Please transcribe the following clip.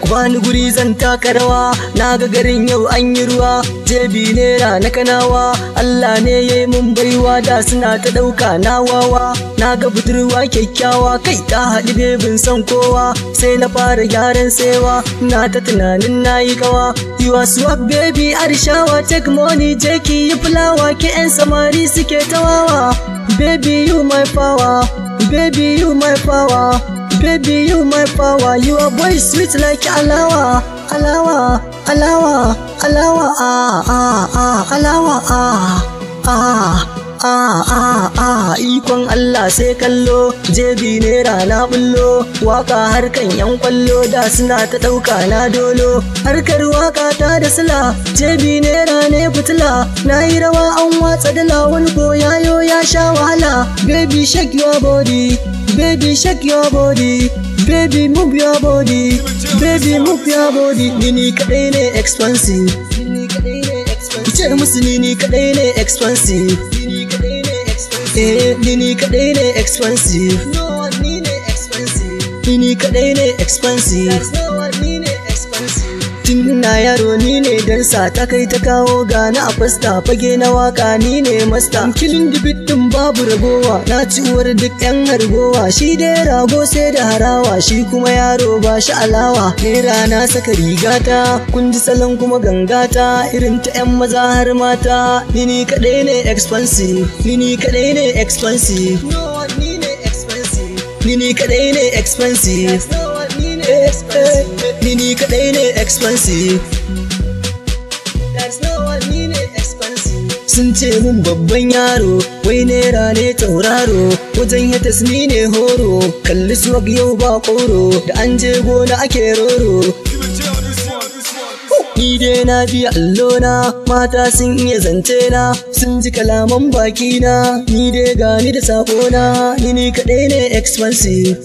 ku bani guri zan taka rawa. Na ga garin yau an yi ruwa, jebi nera na kanawa. Allah ne ya yi mun baiwa, da suna ta ɗauka na wawa. Na ga budurwa kyakkyawa, kai ta haɗi bebin son kowa. Sai na fara gyaran sewa, na ta tunanin na yi kawa. You are swag baby Arishawa, take money je ki yi fulawa. Ke 'yan samari suke tawawa. Baby you my power, baby you my power, baby you my power. You are boy sweet like alawa, alawa, alawa, alawa, alawa, ikon Allah sai kallo, jebi nera na bullo. Waka harkan yan kwallo, da suna ta ɗauka na dolo. Harkar waka ta da sila, jebi nera ne fitila. Na yi rawa an watsa dala, wani ko yayo ya sha wahala. Baby shake your body, baby shake your body, baby move your body, baby move your body. Ni kadai ne expensive, kice musu ni kadai ne expensive. Ni kadai ne expensive. No one ne expensive. Ni kadai ne expensive. No one ne expensive. Tun na yaro ni ne dansa, ta kai ta kawo gani a fasta. Fage na waka ni ne masta. Kilin dibitin babu ragowa, na ci uwar duk yan hargowa. Shi dai rago sai da harawa, shi kuma yaro ba shi alawa. Nera na saka rigata, kun ji salon kuma gangata. Irin ta yan maza har mata. Ni kadai ne expensive. Ni kadai ne expensive. No one ne expensive. Ni kadai ne expensive. No one ne expensive. Ni kadai ne expensive. That's no one ne expensive. Sun ce mun babban yaro, wai nera ne tauraro. Wajen yatas ni ne horo, kalli swag yau ba koro. Da an je gona ake roro. Ni dai na biya allona, mata sun iya zance na. Sun ji kalaman bakina, ni dai gani da sakona. Ni kadai ne expensive.